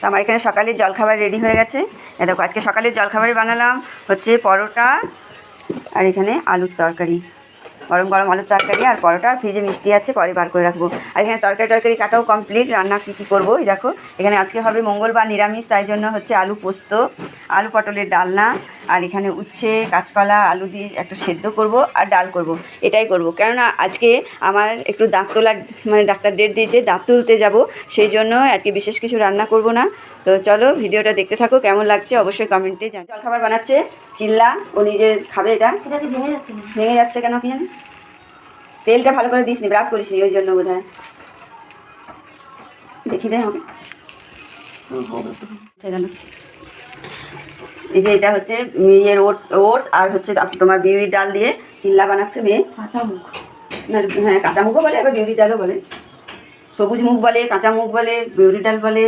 তো আমার এখানে সকালের জলখাবার রেডি হয়ে গেছে। দেখো আজকে সকালের জলখাবারে বানালাম হচ্ছে পরোটা আর এখানে আলুর তরকারি, গরম গরম আলুর তরকারি আর পরোটা, আর ফ্রিজে মিষ্টি আছে, পরে বার করে রাখবো। আর এখানে তরকারি কাটাও কমপ্লিট। রান্না কী কী করবো এই দেখো, এখানে আজকে হবে মঙ্গলবার নিরামিষ, তাই জন্য হচ্ছে আলু পোস্ত, আলু পটলের ডালনা, আর এখানে উচ্ছে কাঁচকলা আলু দিয়ে একটা সেদ্ধ করব আর ডাল করব, এটাই করব। কেননা আজকে আমার একটু দাঁত তোলার মানে ডাক্তার ডেট দিয়েছে, দাঁত তুলতে যাব, সেই জন্য আজকে বিশেষ কিছু রান্না করব না। তো চলো ভিডিওটা দেখতে থাকো, কেমন লাগছে অবশ্যই কমেন্টে জানাও। জলখাবার বানাচ্ছে চিল্লা, ও নিজে খাবে। এটা ভেঙে যাচ্ছে কেন কি জানি, তেলটা ভালো করে দিসনি, ব্রাশ করিসনি, ওই জন্য বোধ হয়। দেখি দে আমাকে, গেল। এই যে এটা হচ্ছে ইয়ের ওটস আর হচ্ছে তোমার বিউলির ডাল দিয়ে চিল্লা বানাচ্ছে মেয়ে। কাঁচা মুখ, না হ্যাঁ কাঁচা মুখও বলে, আবার বিউলির ডালও বলে। সবুজ মুখ বলে, কাঁচা মুখ বলে, বিউলির ডাল বলে,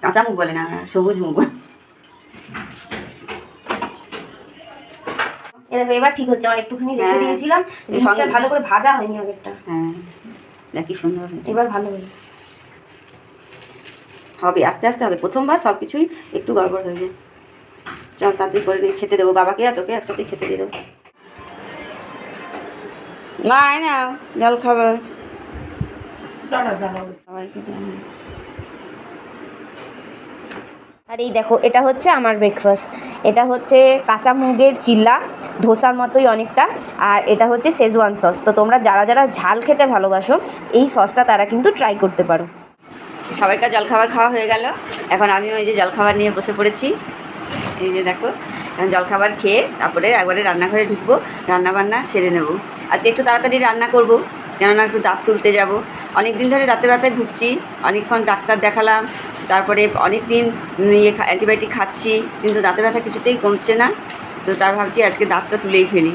কাঁচা মুখ বলে না, সবুজ মুখ বলে। দেখো এবার ঠিক হচ্ছে। আমার একটুখানি রেখে দিয়েছিলাম, জিনিসটা ভালো করে ভাজা হয়নি আগেরটা। হ্যাঁ দেখ কি সুন্দর হয়েছে, এবার ভালো হলো। হবে আস্তে আস্তে হবে, প্রথমবার সব কিছুই একটু গড়বড় হয়ে যায়। চল তাড়াতাড়ি করে খেতে দেবো বাবাকে আর তোকে একসাথে খেতে দিয়ে দেবো। মা আয় না জল খাবার সবাইকে দেয়। আর এই দেখো এটা হচ্ছে আমার ব্রেকফাস্ট। এটা হচ্ছে কাঁচা মুগের চিল্লা, ধোসার মতোই অনেকটা, আর এটা হচ্ছে শেজওয়ান সস। তো তোমরা যারা যারা ঝাল খেতে ভালোবাসো এই সসটা তারা কিন্তু ট্রাই করতে পারো। সবাইকার জলখাবার খাওয়া হয়ে গেল, এখন আমিও এই যে জলখাবার নিয়ে বসে পড়েছি। এই যে দেখো এখন জলখাবার খেয়ে তারপরে একবারে রান্নাঘরে ঢুকবো, রান্নাবান্না সেরে নেব। আজকে একটু তাড়াতাড়ি রান্না করব, কেননা একটু দাঁত তুলতে যাব। অনেক দিন ধরে দাঁতে ব্যথায় ভুগছি, অনেকক্ষণ ডাক্তার দেখালাম, তারপরে অনেক দিন অ্যান্টিবায়োটিক খাচ্ছি, কিন্তু দাঁতে ব্যথা কিছুতেই কমছে না। তো তার ভাবছি আজকে দাঁতটা তুলেই ফেলি।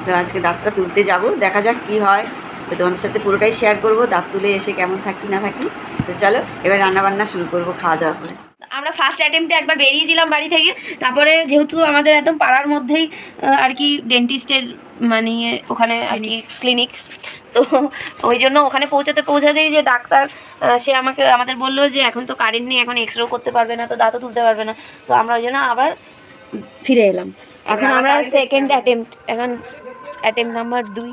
তো আজকে দাঁতটা তুলতে যাব, দেখা যাক কী হয়। তো তোমাদের সাথে পুরোটাই শেয়ার করব, দাঁত তুলে এসে কেমন থাকি না থাকি। তো চলো এবার রান্নাবান্না শুরু করব খাওয়া দাওয়া করে। আমরা ফার্স্ট অ্যাটেম্পটে একবার বেরিয়েছিলাম বাড়ি থেকে, তারপরে যেহেতু আমাদের একদম পাড়ার মধ্যেই আর কি ডেন্টিস্টের মানে ওখানে আর কি ক্লিনিক, তো ওই জন্য ওখানে পৌঁছাতেই যে ডাক্তার সে আমাদের বললো যে এখন তো কারেন্ট নেই, এখন এক্সরেও করতে পারবে না, তো দাঁতও তুলতে পারবে না। তো আমরা ওই জন্য আবার ফিরে এলাম। এখন আমরা সেকেন্ড অ্যাটেম্পট, এখন অ্যাটেম্পট নাম্বার 2।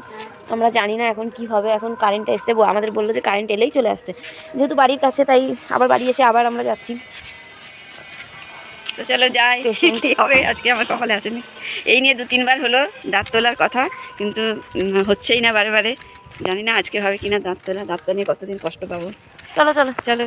আমরা জানি না এখন কি হবে। এখন কারেন্ট এসছে, আমাদের বললো যে কারেন্ট এলেই চলে আসতে, যেহেতু বাড়ির কাছে, তাই আবার বাড়ি এসে আবার আমরা যাচ্ছি। তো চলো যাই, পেশেন্টই হবে আজকে আমার কপালে আসেনি। এই নিয়ে 2-3 বার হলো দাঁত তোলার কথা, কিন্তু হচ্ছেই না বারে বারে। জানি না আজকে হবে কিনা দাঁত তোলা, দাঁত নিয়ে কতদিন কষ্ট পাবো। চলো চলো চলো